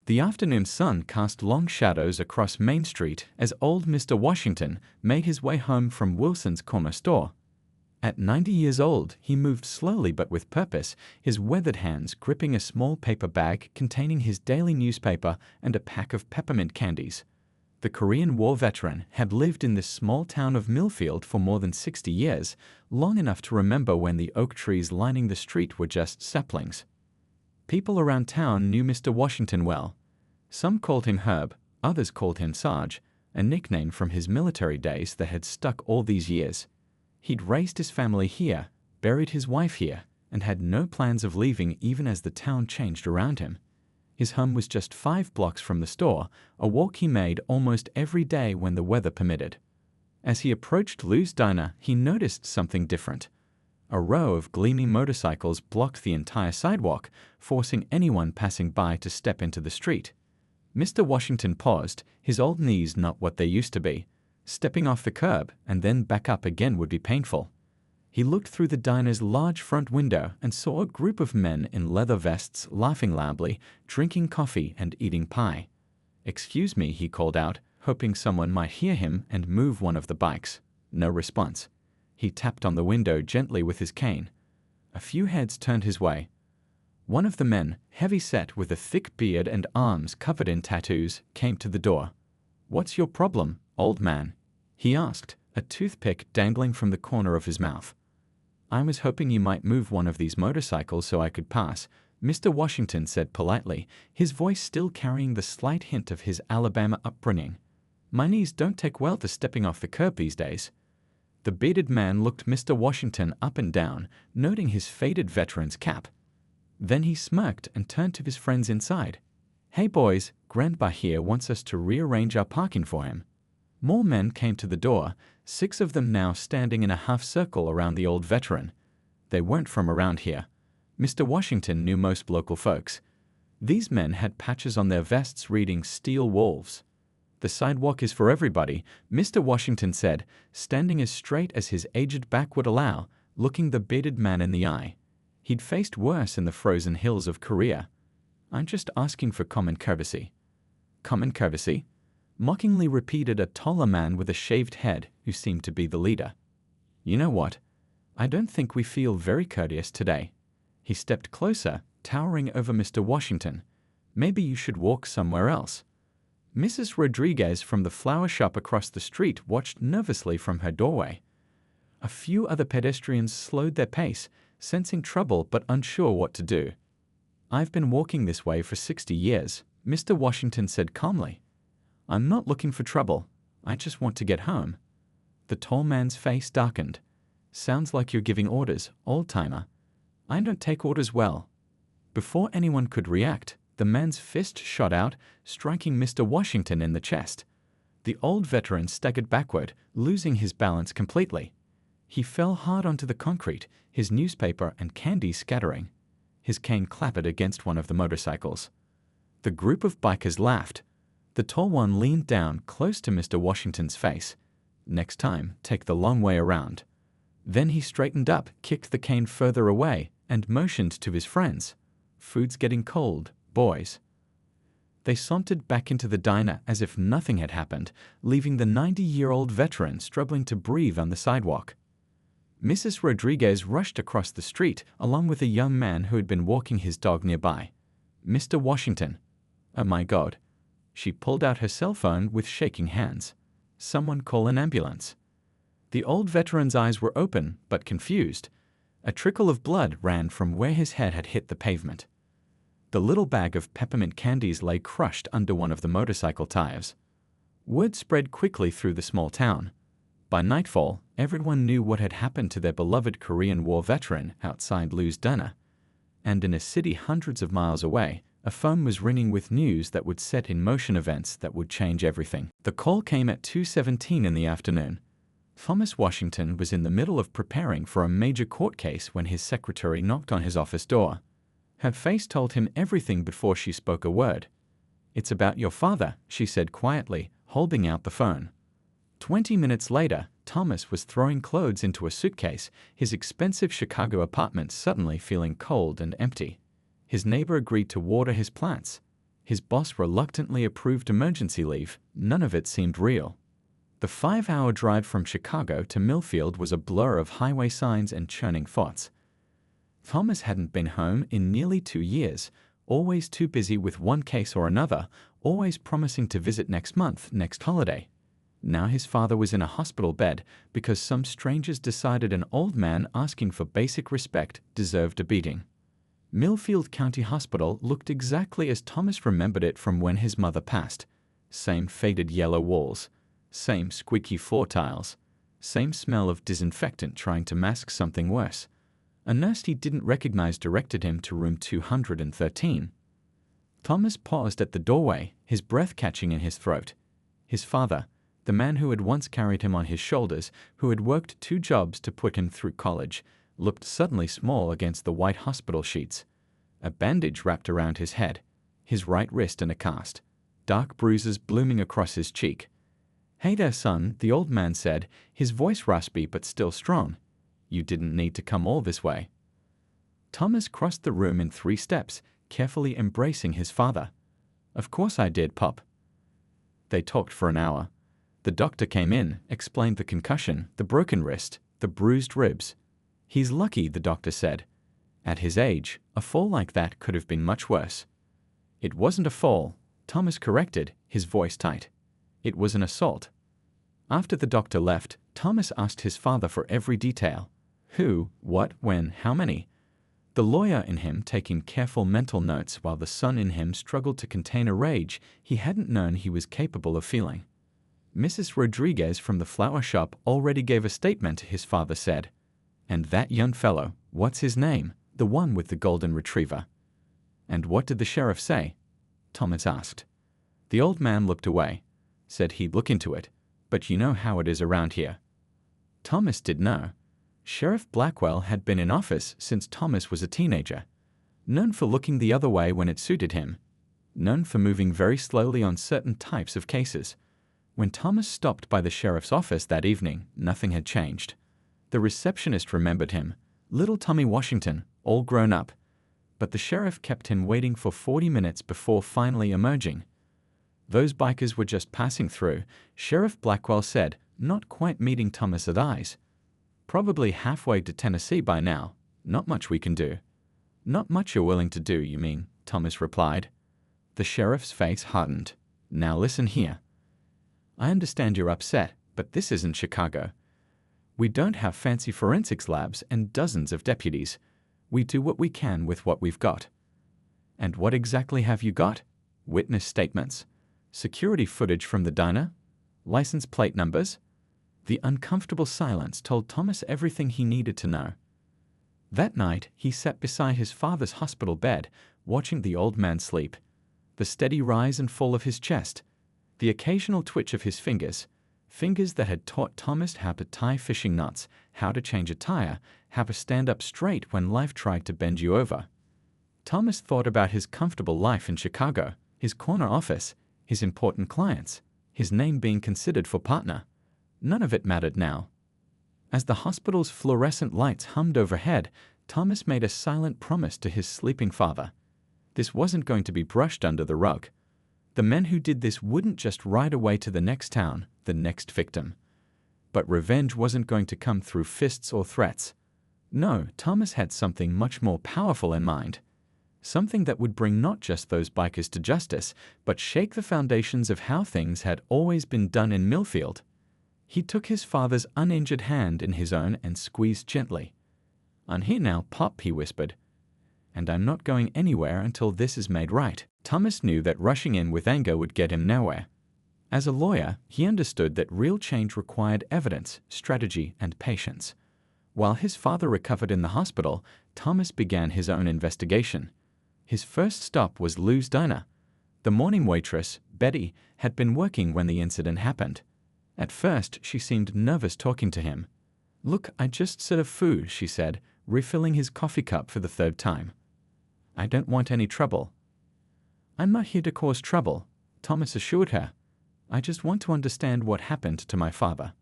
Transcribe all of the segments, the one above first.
The afternoon sun cast long shadows across Main Street as old Mr. Washington made his way home from Wilson's corner store. At 90 years old, he moved slowly but with purpose, his weathered hands gripping a small paper bag containing his daily newspaper and a pack of peppermint candies. The Korean War veteran had lived in this small town of Millfield for more than 60 years, long enough to remember when the oak trees lining the street were just saplings. People around town knew Mr. Washington well. Some called him Herb, others called him Sarge, a nickname from his military days that had stuck all these years. He'd raised his family here, buried his wife here, and had no plans of leaving even as the town changed around him. His home was just 5 blocks from the store, a walk he made almost every day when the weather permitted. As he approached Lou's Diner, he noticed something different. A row of gleaming motorcycles blocked the entire sidewalk, forcing anyone passing by to step into the street. Mr. Washington paused, his old knees not what they used to be. Stepping off the curb and then back up again would be painful. He looked through the diner's large front window and saw a group of men in leather vests laughing loudly, drinking coffee and eating pie. "Excuse me," he called out, hoping someone might hear him and move one of the bikes. No response. He tapped on the window gently with his cane. A few heads turned his way. One of the men, heavy-set with a thick beard and arms covered in tattoos, came to the door. "What's your problem, old man?" he asked, a toothpick dangling from the corner of his mouth. "I was hoping you might move one of these motorcycles so I could pass," Mr. Washington said politely, his voice still carrying the slight hint of his Alabama upbringing. "My knees don't take well to stepping off the curb these days." The bearded man looked Mr. Washington up and down, noting his faded veteran's cap. Then he smirked and turned to his friends inside. "Hey boys, Grandpa here wants us to rearrange our parking for him." More men came to the door, 6 of them now standing in a half circle around the old veteran. They weren't from around here. Mr. Washington knew most local folks. These men had patches on their vests reading "Steel Wolves." "The sidewalk is for everybody," Mr. Washington said, standing as straight as his aged back would allow, looking the bearded man in the eye. He'd faced worse in the frozen hills of Korea. "I'm just asking for common courtesy." "Common courtesy?" mockingly repeated a taller man with a shaved head who seemed to be the leader. "You know what? I don't think we feel very courteous today." He stepped closer, towering over Mr. Washington. "Maybe you should walk somewhere else." Mrs. Rodriguez from the flower shop across the street watched nervously from her doorway. A few other pedestrians slowed their pace, sensing trouble but unsure what to do. "I've been walking this way for 60 years, Mr. Washington said calmly. "I'm not looking for trouble. I just want to get home." The tall man's face darkened. "Sounds like you're giving orders, old-timer." "I don't take orders well." Before anyone could react, the man's fist shot out, striking Mr. Washington in the chest. The old veteran staggered backward, losing his balance completely. He fell hard onto the concrete, his newspaper and candy scattering. His cane clattered against one of the motorcycles. The group of bikers laughed. The tall one leaned down close to Mr. Washington's face. "Next time, take the long way around." Then he straightened up, kicked the cane further away, and motioned to his friends. "Food's getting cold, boys." They sauntered back into the diner as if nothing had happened, leaving the 90-year-old veteran struggling to breathe on the sidewalk. Mrs. Rodriguez rushed across the street along with a young man who had been walking his dog nearby. "Mr. Washington." "Oh my God." She pulled out her cell phone with shaking hands. "Someone call an ambulance." The old veteran's eyes were open but confused. A trickle of blood ran from where his head had hit the pavement. The little bag of peppermint candies lay crushed under one of the motorcycle tires. Word spread quickly through the small town. By nightfall, everyone knew what had happened to their beloved Korean War veteran outside Lou's Diner. And in a city hundreds of miles away, a phone was ringing with news that would set in motion events that would change everything. The call came at 2:17 in the afternoon. Thomas Washington was in the middle of preparing for a major court case when his secretary knocked on his office door. Her face told him everything before she spoke a word. "It's about your father," she said quietly, holding out the phone. 20 minutes later, Thomas was throwing clothes into a suitcase, his expensive Chicago apartment suddenly feeling cold and empty. His neighbor agreed to water his plants. His boss reluctantly approved emergency leave. None of it seemed real. The 5-hour drive from Chicago to Millfield was a blur of highway signs and churning thoughts. Thomas hadn't been home in nearly 2 years, always too busy with one case or another, always promising to visit next month, next holiday. Now his father was in a hospital bed because some strangers decided an old man asking for basic respect deserved a beating. Millfield County Hospital looked exactly as Thomas remembered it from when his mother passed. Same faded yellow walls, same squeaky floor tiles, same smell of disinfectant trying to mask something worse. A nurse he didn't recognize directed him to room 213. Thomas paused at the doorway, his breath catching in his throat. His father, the man who had once carried him on his shoulders, who had worked 2 jobs to put him through college, looked suddenly small against the white hospital sheets. A bandage wrapped around his head, his right wrist in a cast, dark bruises blooming across his cheek. "Hey there, son," the old man said, his voice raspy but still strong. "You didn't need to come all this way." Thomas crossed the room in 3 steps, carefully embracing his father. "Of course I did, Pop." They talked for an hour. The doctor came in, explained the concussion, the broken wrist, the bruised ribs. "He's lucky," the doctor said. "At his age, a fall like that could have been much worse." "It wasn't a fall," Thomas corrected, his voice tight. "It was an assault." After the doctor left, Thomas asked his father for every detail. Who, what, when, how many. The lawyer in him taking careful mental notes while the son in him struggled to contain a rage he hadn't known he was capable of feeling. Mrs. Rodriguez from the flower shop already gave a statement, his father said. "And that young fellow, what's his name? The one with the golden retriever." "And what did the sheriff say?" Thomas asked. The old man looked away, said he'd look into it, but you know how it is around here. Thomas did know. Sheriff Blackwell had been in office since Thomas was a teenager, known for looking the other way when it suited him, known for moving very slowly on certain types of cases. When Thomas stopped by the sheriff's office that evening, nothing had changed. The receptionist remembered him, little Tommy Washington, all grown up, but the sheriff kept him waiting for 40 minutes before finally emerging. "Those bikers were just passing through," Sheriff Blackwell said, not quite meeting Thomas's eyes. "Probably halfway to Tennessee by now. Not much we can do." "Not much you're willing to do, you mean," Thomas replied. The sheriff's face hardened. "Now listen here. I understand you're upset, but this isn't Chicago. We don't have fancy forensics labs and dozens of deputies. We do what we can with what we've got." "And what exactly have you got?" "Witness statements. Security footage from the diner. License plate numbers." The uncomfortable silence told Thomas everything he needed to know. That night, he sat beside his father's hospital bed, watching the old man sleep. The steady rise and fall of his chest, the occasional twitch of his fingers, fingers that had taught Thomas how to tie fishing knots, how to change a tire, how to stand up straight when life tried to bend you over. Thomas thought about his comfortable life in Chicago, his corner office, his important clients, his name being considered for partner. None of it mattered now. As the hospital's fluorescent lights hummed overhead, Thomas made a silent promise to his sleeping father. This wasn't going to be brushed under the rug. The men who did this wouldn't just ride away to the next town, the next victim. But revenge wasn't going to come through fists or threats. No, Thomas had something much more powerful in mind. Something that would bring not just those bikers to justice, but shake the foundations of how things had always been done in Millfield. He took his father's uninjured hand in his own and squeezed gently. "I'm here now, Pop," he whispered. "And I'm not going anywhere until this is made right." Thomas knew that rushing in with anger would get him nowhere. As a lawyer, he understood that real change required evidence, strategy, and patience. While his father recovered in the hospital, Thomas began his own investigation. His first stop was Lou's Diner. The morning waitress, Betty, had been working when the incident happened. At first, she seemed nervous talking to him. "Look, I just served food," she said, refilling his coffee cup for the 3rd time. "I don't want any trouble." "I'm not here to cause trouble," Thomas assured her. "I just want to understand what happened to my father."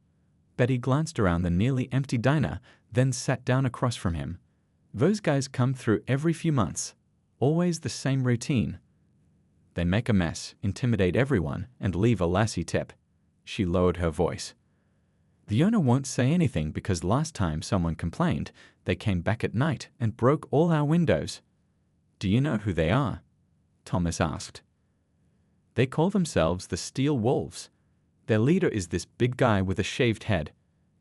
Betty glanced around the nearly empty diner, then sat down across from him. "Those guys come through every few months. Always the same routine." They make a mess, intimidate everyone, and leave a lassie tip. She lowered her voice. The owner won't say anything because last time someone complained, they came back at night and broke all our windows. Do you know who they are? Thomas asked. They call themselves the Steel Wolves. Their leader is this big guy with a shaved head.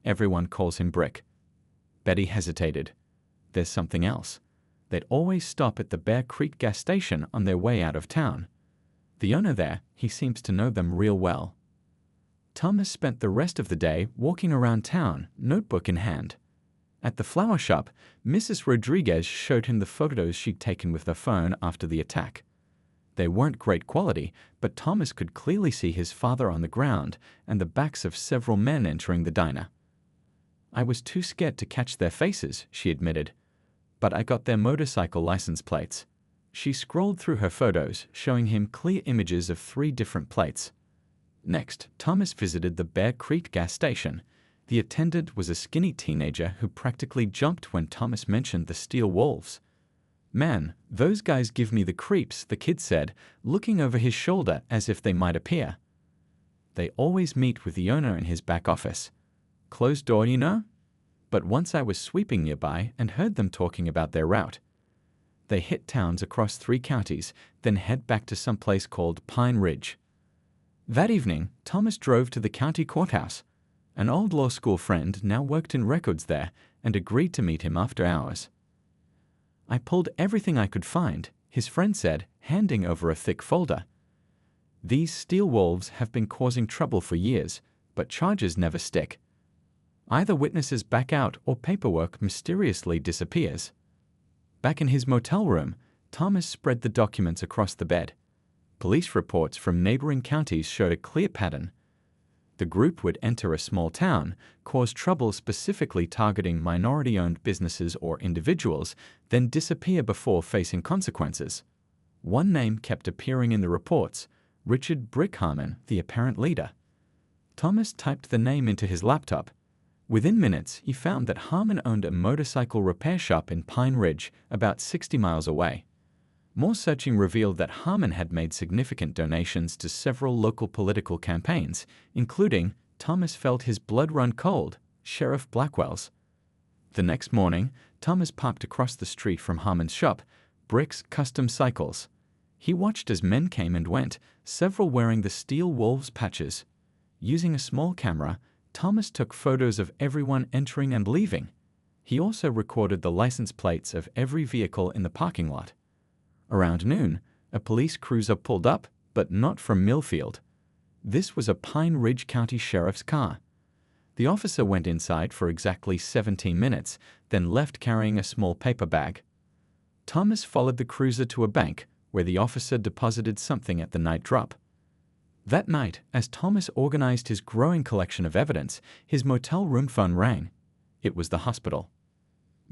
Everyone calls him Brick. Betty hesitated. There's something else. They'd always stop at the Bear Creek gas station on their way out of town. The owner there, he seems to know them real well. Thomas spent the rest of the day walking around town, notebook in hand. At the flower shop, Mrs. Rodriguez showed him the photos she'd taken with her phone after the attack. They weren't great quality, but Thomas could clearly see his father on the ground and the backs of several men entering the diner. I was too scared to catch their faces, she admitted, but I got their motorcycle license plates. She scrolled through her photos, showing him clear images of 3 different plates. Next, Thomas visited the Bear Creek gas station. The attendant was a skinny teenager who practically jumped when Thomas mentioned the Steel Wolves. Man, those guys give me the creeps, the kid said, looking over his shoulder as if they might appear. They always meet with the owner in his back office. Closed door, you know? But once I was sweeping nearby and heard them talking about their route. They hit towns across 3 counties, then head back to some place called Pine Ridge. That evening, Thomas drove to the county courthouse. An old law school friend now worked in records there and agreed to meet him after hours. I pulled everything I could find, his friend said, handing over a thick folder. These Steel Wolves have been causing trouble for years, but charges never stick. Either witnesses back out or paperwork mysteriously disappears. Back in his motel room, Thomas spread the documents across the bed. Police reports from neighboring counties showed a clear pattern. The group would enter a small town, cause trouble specifically targeting minority-owned businesses or individuals, then disappear before facing consequences. One name kept appearing in the reports, Richard Brick Harmon, the apparent leader. Thomas typed the name into his laptop. Within minutes, he found that Harmon owned a motorcycle repair shop in Pine Ridge, about 60 miles away. More searching revealed that Harmon had made significant donations to several local political campaigns, including, Thomas felt his blood run cold, Sheriff Blackwell's. The next morning, Thomas parked across the street from Harmon's shop, Brick's Custom Cycles. He watched as men came and went, several wearing the Steel Wolves patches. Using a small camera, Thomas took photos of everyone entering and leaving. He also recorded the license plates of every vehicle in the parking lot. Around noon, a police cruiser pulled up, but not from Millfield. This was a Pine Ridge County Sheriff's car. The officer went inside for exactly 17 minutes, then left carrying a small paper bag. Thomas followed the cruiser to a bank, where the officer deposited something at the night drop. That night, as Thomas organized his growing collection of evidence, his motel room phone rang. It was the hospital.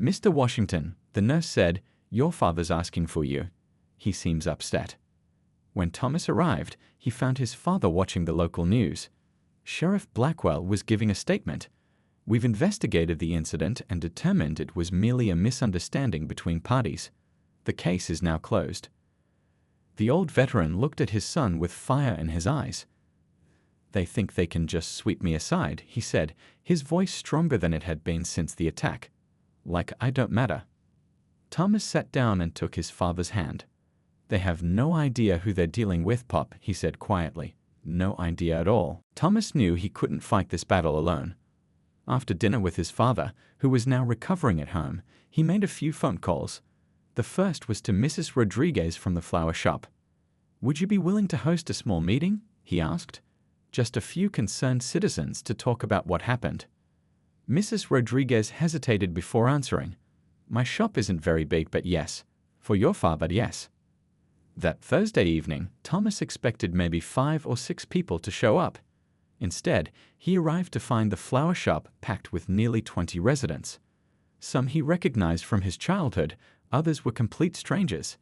"Mr. Washington," the nurse said, "your father's asking for you. He seems upset." When Thomas arrived, he found his father watching the local news. Sheriff Blackwell was giving a statement. "We've investigated the incident and determined it was merely a misunderstanding between parties. The case is now closed." The old veteran looked at his son with fire in his eyes. "They think they can just sweep me aside," he said, his voice stronger than it had been since the attack. "Like I don't matter." Thomas sat down and took his father's hand. "They have no idea who they're dealing with, Pop," he said quietly. "No idea at all." Thomas knew he couldn't fight this battle alone. After dinner with his father, who was now recovering at home, he made a few phone calls. The first was to Mrs. Rodriguez from the flower shop. "Would you be willing to host a small meeting?" he asked. "Just a few concerned citizens to talk about what happened." Mrs. Rodriguez hesitated before answering. "My shop isn't very big, but yes. For your father, yes." That Thursday evening, Thomas expected maybe 5 or 6 people to show up. Instead, he arrived to find the flower shop packed with nearly 20 residents. Some he recognized from his childhood, others were complete strangers.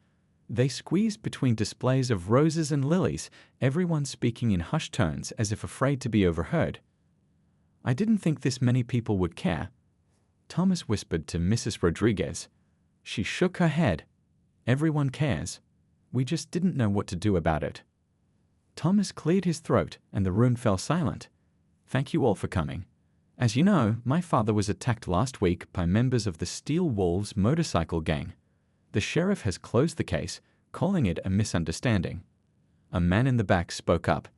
They squeezed between displays of roses and lilies, everyone speaking in hushed tones as if afraid to be overheard. "I didn't think this many people would care," Thomas whispered to Mrs. Rodriguez. She shook her head. "Everyone cares." We just didn't know what to do about it." Thomas cleared his throat, and the room fell silent. "Thank you all for coming. As you know, my father was attacked last week by members of the Steel Wolves motorcycle gang. The sheriff has closed the case, calling it a misunderstanding." A man in the back spoke up.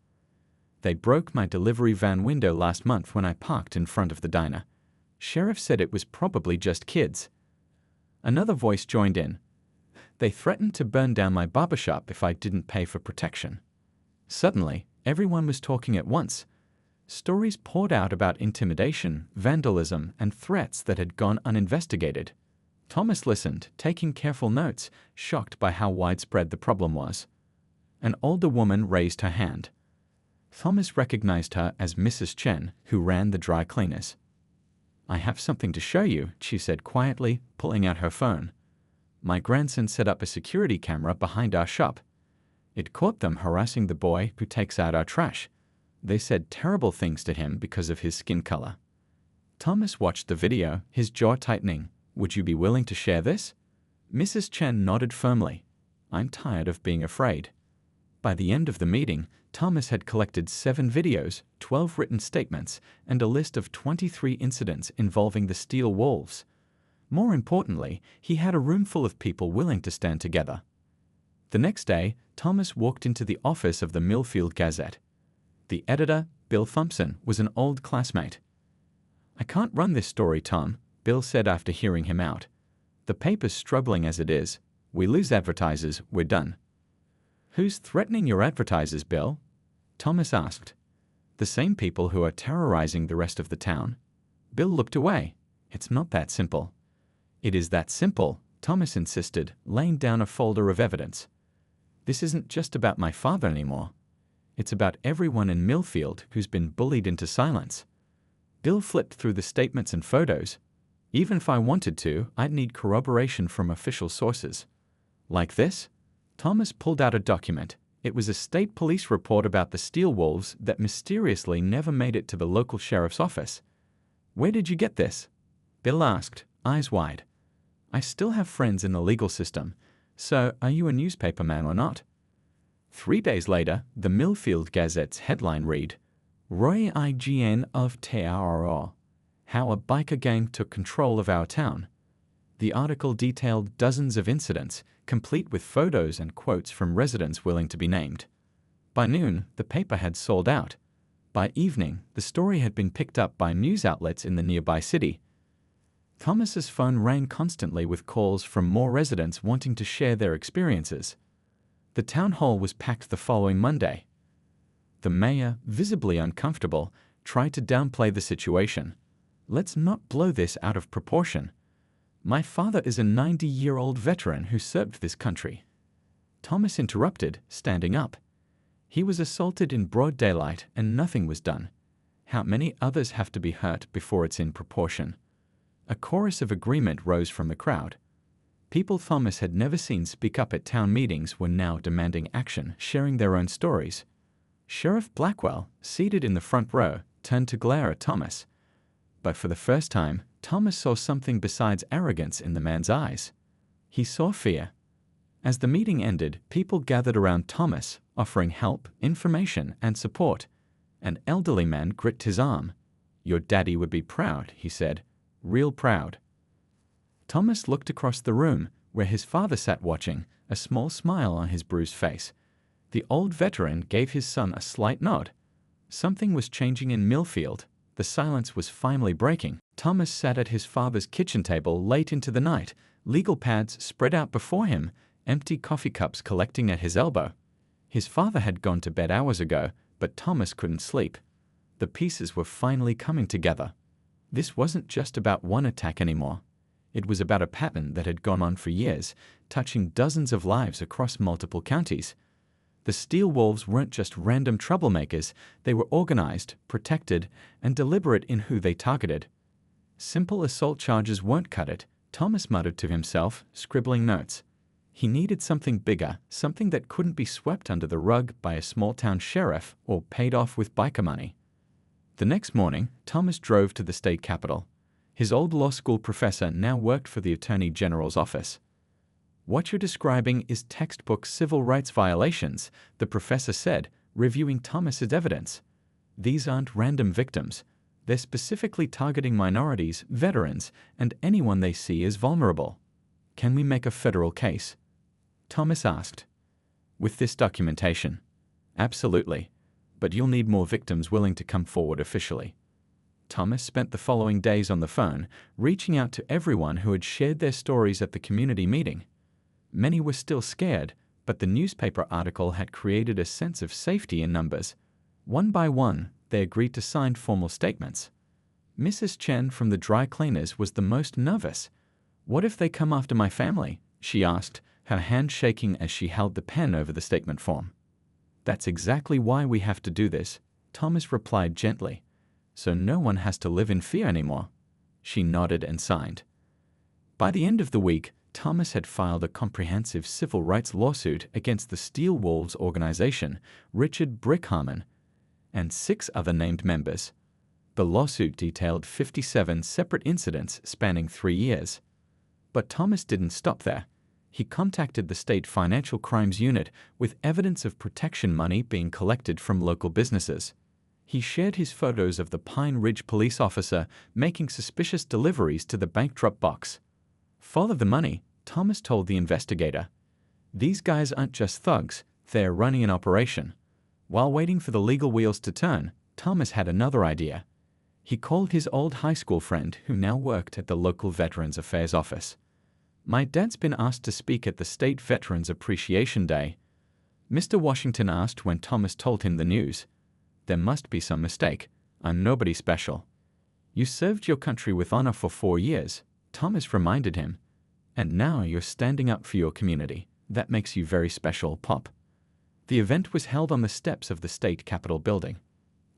"They broke my delivery van window last month when I parked in front of the diner. Sheriff said it was probably just kids." Another voice joined in. "They threatened to burn down my barbershop if I didn't pay for protection." Suddenly, everyone was talking at once. Stories poured out about intimidation, vandalism, and threats that had gone uninvestigated. Thomas listened, taking careful notes, shocked by how widespread the problem was. An older woman raised her hand. Thomas recognized her as Mrs. Chen, who ran the dry cleaners. "I have something to show you," she said quietly, pulling out her phone. "My grandson set up a security camera behind our shop. It caught them harassing the boy who takes out our trash. They said terrible things to him because of his skin color." Thomas watched the video, his jaw tightening. "Would you be willing to share this?" Mrs. Chen nodded firmly. "I'm tired of being afraid." By the end of the meeting, Thomas had collected 7 videos, 12 written statements, and a list of 23 incidents involving the Steel Wolves. More importantly, he had a room full of people willing to stand together. The next day, Thomas walked into the office of the Millfield Gazette. The editor, Bill Thompson, was an old classmate. "I can't run this story, Tom," Bill said after hearing him out. "The paper's struggling as it is. We lose advertisers, we're done." "Who's threatening your advertisers, Bill?" Thomas asked. "The same people who are terrorizing the rest of the town." Bill looked away. "It's not that simple." "It is that simple," Thomas insisted, laying down a folder of evidence. "This isn't just about my father anymore. It's about everyone in Millfield who's been bullied into silence." Bill flipped through the statements and photos. "Even if I wanted to, I'd need corroboration from official sources." "Like this?" Thomas pulled out a document. It was a state police report about the Steel Wolves that mysteriously never made it to the local sheriff's office. "Where did you get this?" Bill asked, eyes wide. "I still have friends in the legal system. So, are you a newspaper man or not?" 3 days later, the Millfield Gazette's headline read, "Roy IGN of TRO. How a biker gang took control of our town." The article detailed dozens of incidents, complete with photos and quotes from residents willing to be named. By noon, the paper had sold out. By evening, the story had been picked up by news outlets in the nearby city. Thomas's phone rang constantly with calls from more residents wanting to share their experiences. The town hall was packed the following Monday. The mayor, visibly uncomfortable, tried to downplay the situation. "Let's not blow this out of proportion. My father is a 90-year-old veteran who served this country." Thomas interrupted, standing up. "He was assaulted in broad daylight and nothing was done. How many others have to be hurt before it's in proportion?" A chorus of agreement rose from the crowd. People Thomas had never seen speak up at town meetings were now demanding action, sharing their own stories. Sheriff Blackwell, seated in the front row, turned to glare at Thomas. But for the first time, Thomas saw something besides arrogance in the man's eyes. He saw fear. As the meeting ended, people gathered around Thomas, offering help, information, and support. An elderly man gripped his arm. "Your daddy would be proud," he said. "Real proud." Thomas looked across the room, where his father sat watching, a small smile on his bruised face. The old veteran gave his son a slight nod. Something was changing in Millfield. The silence was finally breaking. Thomas sat at his father's kitchen table late into the night, legal pads spread out before him, empty coffee cups collecting at his elbow. His father had gone to bed hours ago, but Thomas couldn't sleep. The pieces were finally coming together. This wasn't just about one attack anymore. It was about a pattern that had gone on for years, touching dozens of lives across multiple counties. The Steel Wolves weren't just random troublemakers, they were organized, protected, and deliberate in who they targeted. Simple assault charges won't cut it, Thomas muttered to himself, scribbling notes. He needed something bigger, something that couldn't be swept under the rug by a small-town sheriff or paid off with biker money. The next morning, Thomas drove to the state capitol. His old law school professor now worked for the Attorney General's office. What you're describing is textbook civil rights violations, the professor said, reviewing Thomas's evidence. These aren't random victims. They're specifically targeting minorities, veterans, and anyone they see as vulnerable. Can we make a federal case? Thomas asked. With this documentation? Absolutely. But you'll need more victims willing to come forward officially. Thomas spent the following days on the phone, reaching out to everyone who had shared their stories at the community meeting. Many were still scared, but the newspaper article had created a sense of safety in numbers. One by one, they agreed to sign formal statements. Mrs. Chen from the dry cleaners was the most nervous. What if they come after my family? She asked, her hand shaking as she held the pen over the statement form. That's exactly why we have to do this, Thomas replied gently. So no one has to live in fear anymore. She nodded and signed. By the end of the week, Thomas had filed a comprehensive civil rights lawsuit against the Steel Wolves organization, Richard Brickharman, and 6 other named members. The lawsuit detailed 57 separate incidents spanning 3 years. But Thomas didn't stop there. He contacted the state financial crimes unit with evidence of protection money being collected from local businesses. He shared his photos of the Pine Ridge police officer making suspicious deliveries to the bank drop box. Follow the money, Thomas told the investigator. These guys aren't just thugs, they're running an operation. While waiting for the legal wheels to turn, Thomas had another idea. He called his old high school friend who now worked at the local Veterans Affairs office. My dad's been asked to speak at the State Veterans Appreciation Day. Mr. Washington asked when Thomas told him the news. There must be some mistake. I'm nobody special. You served your country with honor for 4 years, Thomas reminded him. And now you're standing up for your community. That makes you very special, Pop. The event was held on the steps of the state capitol building.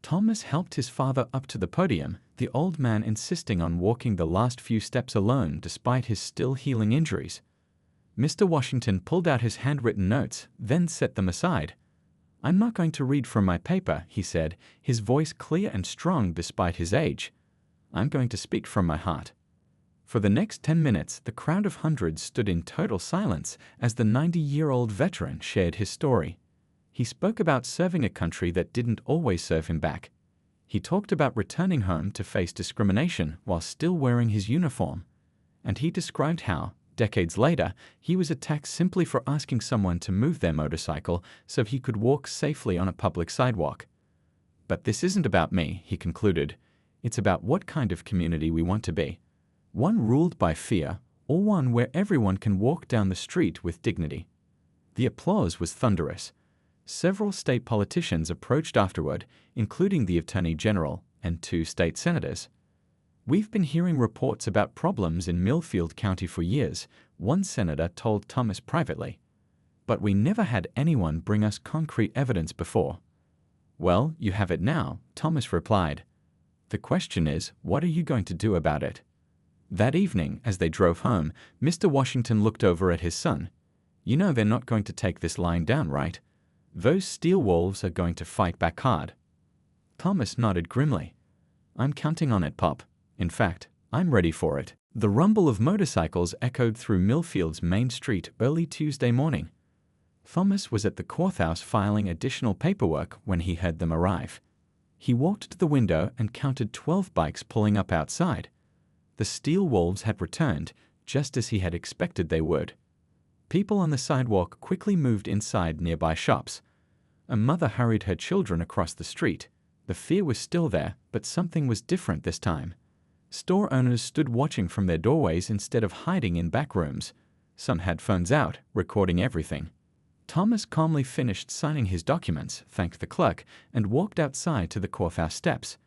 Thomas helped his father up to the podium, the old man insisting on walking the last few steps alone despite his still healing injuries. Mr. Washington pulled out his handwritten notes, then set them aside. I'm not going to read from my paper, he said, his voice clear and strong despite his age. I'm going to speak from my heart. For the next 10 minutes, the crowd of hundreds stood in total silence as the 90-year-old veteran shared his story. He spoke about serving a country that didn't always serve him back. He talked about returning home to face discrimination while still wearing his uniform. And he described how, decades later, he was attacked simply for asking someone to move their motorcycle so he could walk safely on a public sidewalk. But this isn't about me, he concluded. It's about what kind of community we want to be. One ruled by fear, or one where everyone can walk down the street with dignity. The applause was thunderous. Several state politicians approached afterward, including the Attorney General and 2 state senators. We've been hearing reports about problems in Millfield County for years, one senator told Thomas privately. But we never had anyone bring us concrete evidence before. Well, you have it now, Thomas replied. The question is, what are you going to do about it? That evening, as they drove home, Mr. Washington looked over at his son. You know they're not going to take this lying down, right? Those steel wolves are going to fight back hard. Thomas nodded grimly. I'm counting on it, Pop. In fact, I'm ready for it. The rumble of motorcycles echoed through Millfield's main street early Tuesday morning. Thomas was at the courthouse filing additional paperwork when he heard them arrive. He walked to the window and counted 12 bikes pulling up outside. The steel wolves had returned, just as he had expected they would. People on the sidewalk quickly moved inside nearby shops. A mother hurried her children across the street. The fear was still there, but something was different this time. Store owners stood watching from their doorways instead of hiding in back rooms. Some had phones out, recording everything. Thomas calmly finished signing his documents, thanked the clerk, and walked outside to the courthouse steps.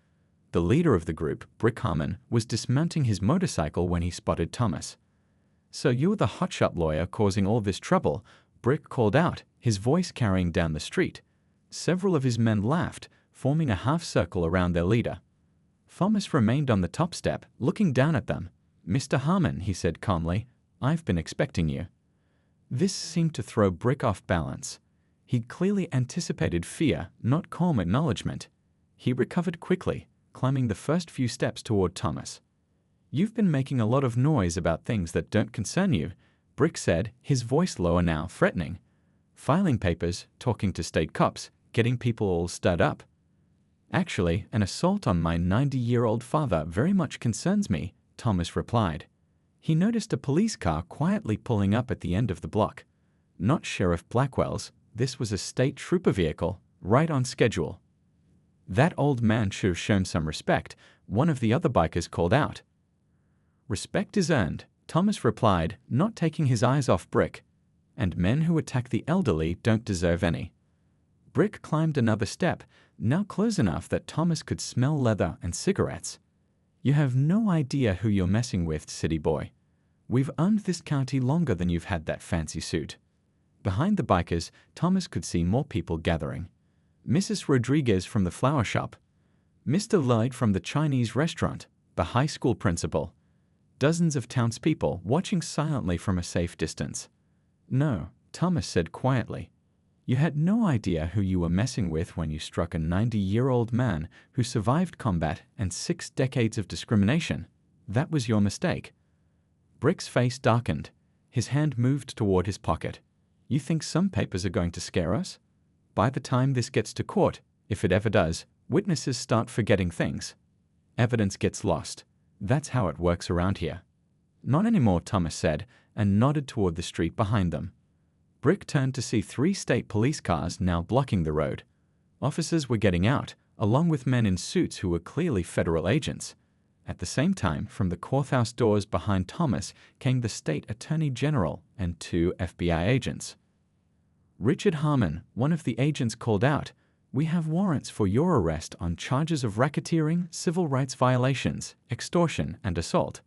The leader of the group, Brickharman, was dismounting his motorcycle when he spotted Thomas. So you're the hotshot lawyer causing all this trouble, Brick called out, his voice carrying down the street. Several of his men laughed, forming a half circle around their leader. Thomas remained on the top step, looking down at them. Mr. Harmon, he said calmly, I've been expecting you. This seemed to throw Brick off balance. He'd clearly anticipated fear, not calm acknowledgement. He recovered quickly, climbing the first few steps toward Thomas. You've been making a lot of noise about things that don't concern you, Brick said, his voice lower now, threatening. Filing papers, talking to state cops, getting people all stirred up. Actually, an assault on my 90-year-old father very much concerns me, Thomas replied. He noticed a police car quietly pulling up at the end of the block. Not Sheriff Blackwell's, this was a state trooper vehicle, right on schedule. That old man should have shown some respect, one of the other bikers called out. Respect is earned, Thomas replied, not taking his eyes off Brick. And men who attack the elderly don't deserve any. Brick climbed another step, now close enough that Thomas could smell leather and cigarettes. You have no idea who you're messing with, city boy. We've owned this county longer than you've had that fancy suit. Behind the bikers, Thomas could see more people gathering. Mrs. Rodriguez from the flower shop, Mr. Lloyd from the Chinese restaurant, the high school principal, dozens of townspeople watching silently from a safe distance. No, Thomas said quietly. You had no idea who you were messing with when you struck a 90-year-old man who survived combat and 6 decades of discrimination. That was your mistake. Brick's face darkened. His hand moved toward his pocket. You think some papers are going to scare us? By the time this gets to court, if it ever does, witnesses start forgetting things. Evidence gets lost. That's how it works around here. Not anymore, Thomas said, and nodded toward the street behind them. Brick turned to see 3 state police cars now blocking the road. Officers were getting out, along with men in suits who were clearly federal agents. At the same time, from the courthouse doors behind Thomas came the state attorney general and 2 FBI agents. Richard Harmon, one of the agents, called out, "We have warrants for your arrest on charges of racketeering, civil rights violations, extortion, and assault."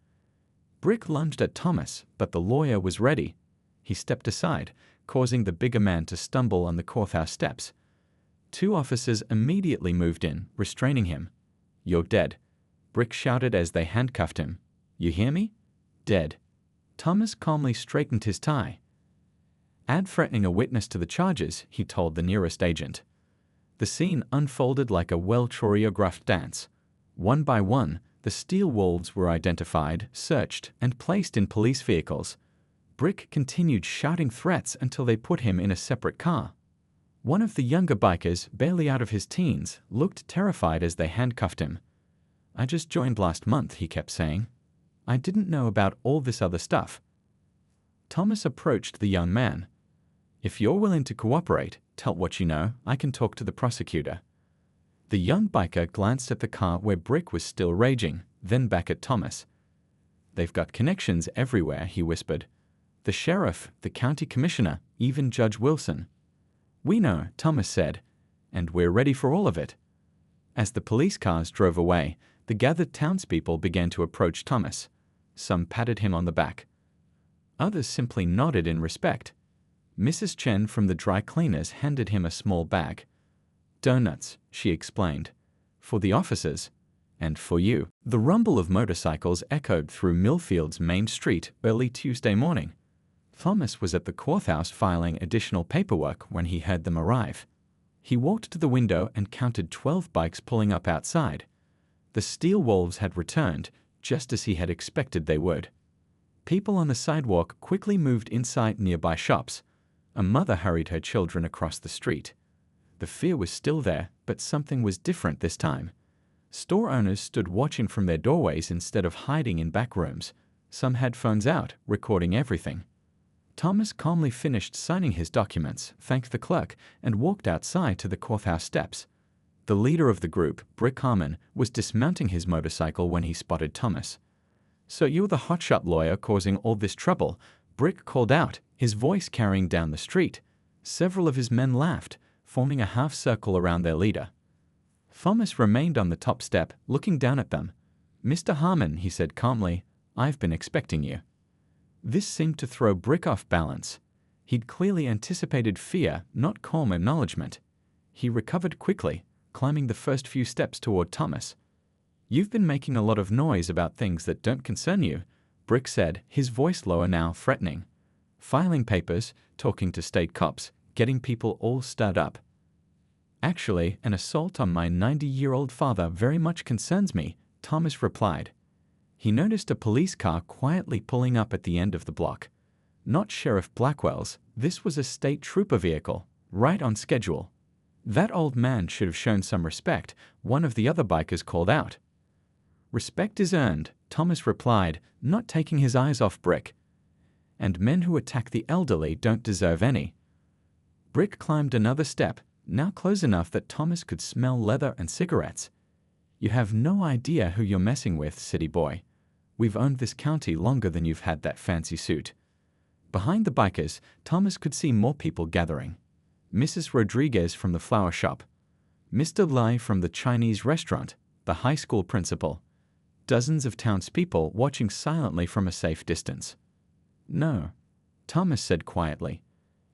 Brick lunged at Thomas, but the lawyer was ready. He stepped aside, causing the bigger man to stumble on the courthouse steps. 2 officers immediately moved in, restraining him. "You're dead," Brick shouted as they handcuffed him. "You hear me? Dead." Thomas calmly straightened his tie. "Add threatening a witness to the charges," he told the nearest agent. The scene unfolded like a well-choreographed dance. One by one, the steel wolves were identified, searched, and placed in police vehicles. Brick continued shouting threats until they put him in a separate car. One of the younger bikers, barely out of his teens, looked terrified as they handcuffed him. "I just joined last month," he kept saying. "I didn't know about all this other stuff." Thomas approached the young man. "If you're willing to cooperate, tell what you know, I can talk to the prosecutor." The young biker glanced at the car where Brick was still raging, then back at Thomas. "They've got connections everywhere," he whispered. "The sheriff, the county commissioner, even Judge Wilson." "We know," Thomas said, "and we're ready for all of it." As the police cars drove away, the gathered townspeople began to approach Thomas. Some patted him on the back. Others simply nodded in respect. Mrs. Chen from the dry cleaners handed him a small bag. "Donuts," she explained. "For the officers. And for you." The rumble of motorcycles echoed through Millfield's main street early Tuesday morning. Thomas was at the courthouse filing additional paperwork when he heard them arrive. He walked to the window and counted 12 bikes pulling up outside. The steel wolves had returned, just as he had expected they would. People on the sidewalk quickly moved inside nearby shops. A mother hurried her children across the street. The fear was still there, but something was different this time. Store owners stood watching from their doorways instead of hiding in back rooms. Some had phones out, recording everything. Thomas calmly finished signing his documents, thanked the clerk, and walked outside to the courthouse steps. The leader of the group, Brick Harmon, was dismounting his motorcycle when he spotted Thomas. "So you're the hotshot lawyer causing all this trouble," Brick called out, his voice carrying down the street. Several of his men laughed, forming a half circle around their leader. Thomas remained on the top step, looking down at them. "Mr. Harmon," he said calmly, "I've been expecting you." This seemed to throw Brick off balance. He'd clearly anticipated fear, not calm acknowledgement. He recovered quickly, climbing the first few steps toward Thomas. "You've been making a lot of noise about things that don't concern you," Brick said, his voice lower now, threatening. "Filing papers, talking to state cops, getting people all stirred up." "Actually, an assault on my 90-year-old father very much concerns me," Thomas replied. He noticed a police car quietly pulling up at the end of the block. Not Sheriff Blackwell's, this was a state trooper vehicle, right on schedule. That old man should have shown some respect, one of the other bikers called out. Respect is earned, Thomas replied, not taking his eyes off Brick. And men who attack the elderly don't deserve any. Brick climbed another step, now close enough that Thomas could smell leather and cigarettes. You have no idea who you're messing with, city boy. We've owned this county longer than you've had that fancy suit. Behind the bikers, Thomas could see more people gathering. Mrs. Rodriguez from the flower shop, Mr. Lai from the Chinese restaurant, the high school principal, dozens of townspeople watching silently from a safe distance. No, Thomas said quietly.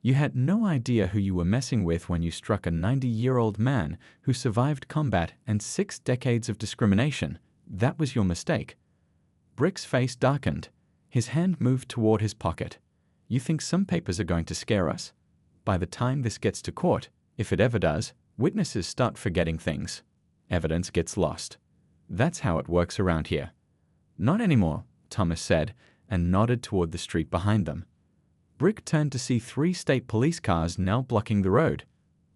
You had no idea who you were messing with when you struck a 90-year-old man who survived combat and 6 decades of discrimination. That was your mistake. Brick's face darkened. His hand moved toward his pocket. You think some papers are going to scare us? By the time this gets to court, if it ever does, witnesses start forgetting things. Evidence gets lost. That's how it works around here. Not anymore, Thomas said, and nodded toward the street behind them. Brick turned to see 3 state police cars now blocking the road.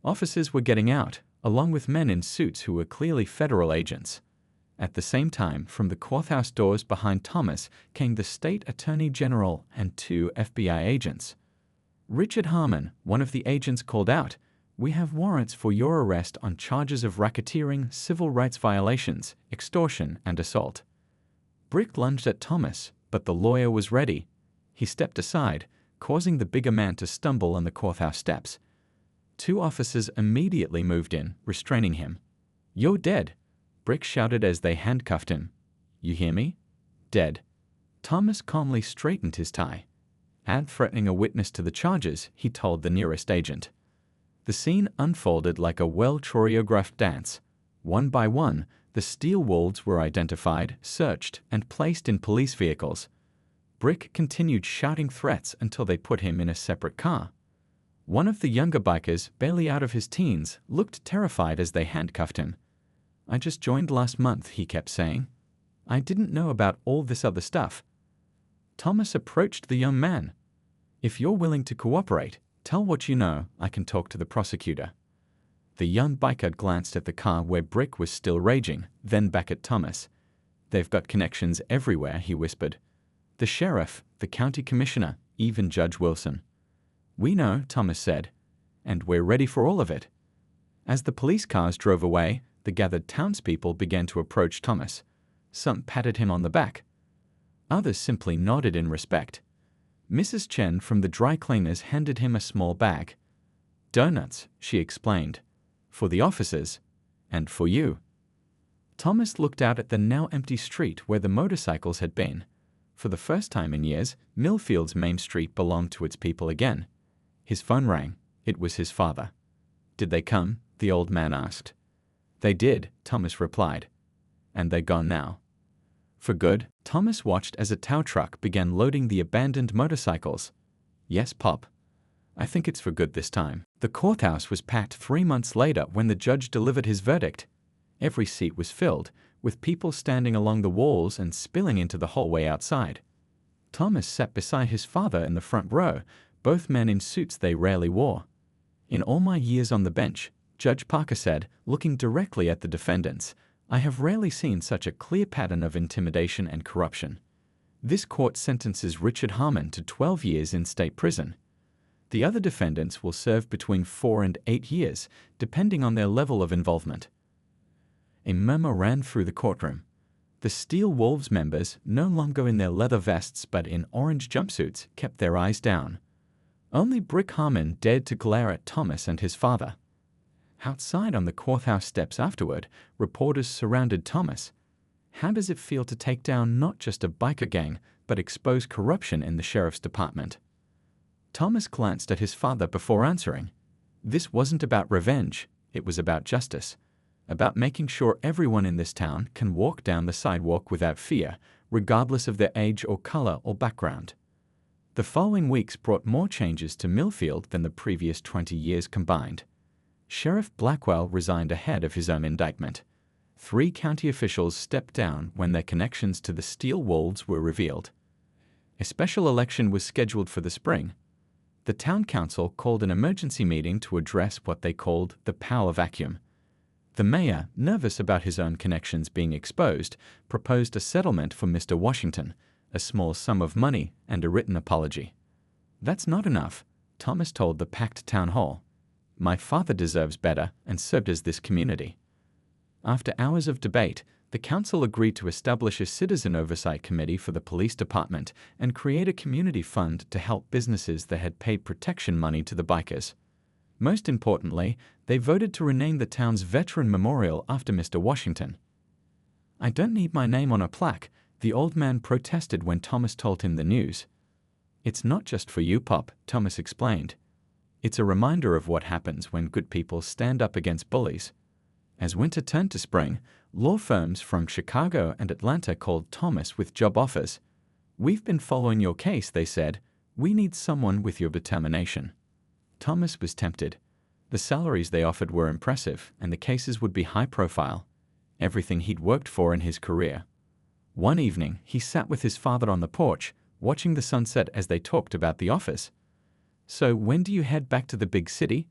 Officers were getting out, along with men in suits who were clearly federal agents. At the same time, from the courthouse doors behind Thomas came the state attorney general and 2 FBI agents. Richard Harmon, one of the agents, called out, "We have warrants for your arrest on charges of racketeering, civil rights violations, extortion, and assault." Brick lunged at Thomas, but the lawyer was ready. He stepped aside, causing the bigger man to stumble on the courthouse steps. 2 officers immediately moved in, restraining him. "You're dead," Brick shouted as they handcuffed him. "You hear me? Dead." Thomas calmly straightened his tie. "And threatening a witness to the charges," he told the nearest agent. The scene unfolded like a well-choreographed dance. One by one, the steel wolves were identified, searched, and placed in police vehicles. Brick continued shouting threats until they put him in a separate car. One of the younger bikers, barely out of his teens, looked terrified as they handcuffed him. "I just joined last month," he kept saying. "I didn't know about all this other stuff." Thomas approached the young man. "If you're willing to cooperate, tell what you know. I can talk to the prosecutor." The young biker glanced at the car where Brick was still raging, then back at Thomas. "They've got connections everywhere," he whispered. "The sheriff, the county commissioner, even Judge Wilson." "We know," Thomas said, "and we're ready for all of it." As the police cars drove away, the gathered townspeople began to approach Thomas. Some patted him on the back. Others simply nodded in respect. Mrs. Chen from the dry cleaners handed him a small bag. "Donuts," she explained. "For the officers. And for you." Thomas looked out at the now empty street where the motorcycles had been. For the first time in years, Millfield's main street belonged to its people again. His phone rang. It was his father. "Did they come?" the old man asked. "They did," Thomas replied. "And they're gone now." For good, Thomas watched as a tow truck began loading the abandoned motorcycles. "Yes, Pop. I think it's for good this time." The courthouse was packed 3 months later when the judge delivered his verdict. Every seat was filled, with people standing along the walls and spilling into the hallway outside. Thomas sat beside his father in the front row, both men in suits they rarely wore. "In all my years on the bench," Judge Parker said, looking directly at the defendants, "I have rarely seen such a clear pattern of intimidation and corruption. This court sentences Richard Harmon to 12 years in state prison. The other defendants will serve between 4 and 8 years, depending on their level of involvement." A murmur ran through the courtroom. The Steel Wolves members, no longer in their leather vests but in orange jumpsuits, kept their eyes down. Only Brick Harmon dared to glare at Thomas and his father. Outside on the courthouse steps afterward, reporters surrounded Thomas. How does it feel to take down not just a biker gang, but expose corruption in the sheriff's department? Thomas glanced at his father before answering. This wasn't about revenge, it was about justice. About making sure everyone in this town can walk down the sidewalk without fear, regardless of their age or color or background. The following weeks brought more changes to Millfield than the previous 20 years combined. Sheriff Blackwell resigned ahead of his own indictment. 3 county officials stepped down when their connections to the Steel Wolves were revealed. A special election was scheduled for the spring. The town council called an emergency meeting to address what they called the power vacuum. The mayor, nervous about his own connections being exposed, proposed a settlement for Mr. Washington, a small sum of money and a written apology. "That's not enough," Thomas told the packed town hall. "My father deserves better, and so does this community." After hours of debate, the council agreed to establish a citizen oversight committee for the police department and create a community fund to help businesses that had paid protection money to the bikers. Most importantly, they voted to rename the town's veteran memorial after Mr. Washington. "I don't need my name on a plaque," the old man protested when Thomas told him the news. "It's not just for you, Pop," Thomas explained. "It's a reminder of what happens when good people stand up against bullies." As winter turned to spring, law firms from Chicago and Atlanta called Thomas with job offers. "We've been following your case," they said. "We need someone with your determination." Thomas was tempted. The salaries they offered were impressive, and the cases would be high profile. Everything he'd worked for in his career. One evening, he sat with his father on the porch, watching the sunset as they talked about the office. "So when do you head back to the big city?"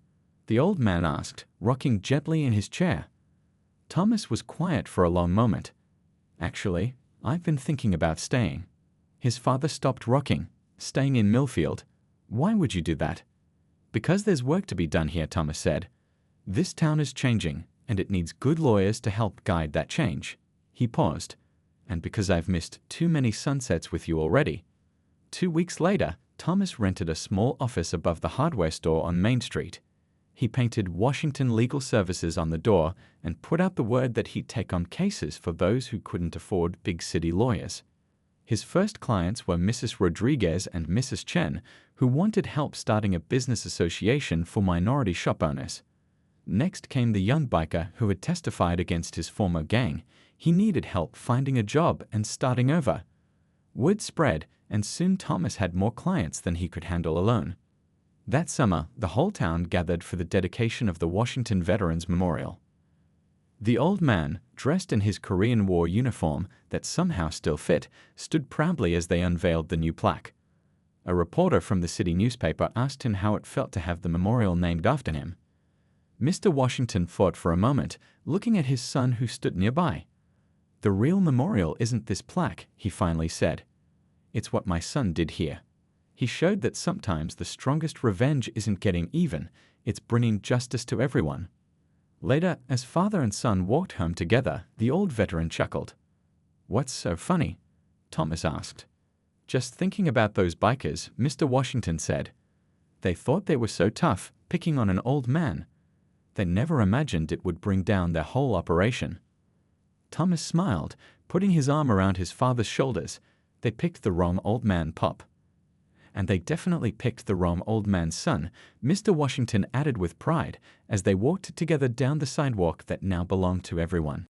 the old man asked, rocking gently in his chair. Thomas was quiet for a long moment. "Actually, I've been thinking about staying." His father stopped rocking. "Staying in Millfield? Why would you do that?" "Because there's work to be done here," Thomas said. "This town is changing, and it needs good lawyers to help guide that change." He paused. "And because I've missed too many sunsets with you already." 2 weeks later, Thomas rented a small office above the hardware store on Main Street. He painted Washington Legal Services on the door and put out the word that he'd take on cases for those who couldn't afford big city lawyers. His first clients were Mrs. Rodriguez and Mrs. Chen, who wanted help starting a business association for minority shop owners. Next came the young biker who had testified against his former gang. He needed help finding a job and starting over. Word spread, and soon Thomas had more clients than he could handle alone. That summer, the whole town gathered for the dedication of the Washington Veterans Memorial. The old man, dressed in his Korean War uniform that somehow still fit, stood proudly as they unveiled the new plaque. A reporter from the city newspaper asked him how it felt to have the memorial named after him. Mr. Washington thought for a moment, looking at his son who stood nearby. "The real memorial isn't this plaque," he finally said. "It's what my son did here." He showed that sometimes the strongest revenge isn't getting even, it's bringing justice to everyone. Later, as father and son walked home together, the old veteran chuckled. "What's so funny?" Thomas asked. "Just thinking about those bikers," Mr. Washington said. "They thought they were so tough, picking on an old man. They never imagined it would bring down their whole operation." Thomas smiled, putting his arm around his father's shoulders. "They picked the wrong old man, Pop." "And they definitely picked the wrong old man's son," Mr. Washington added with pride as they walked together down the sidewalk that now belonged to everyone.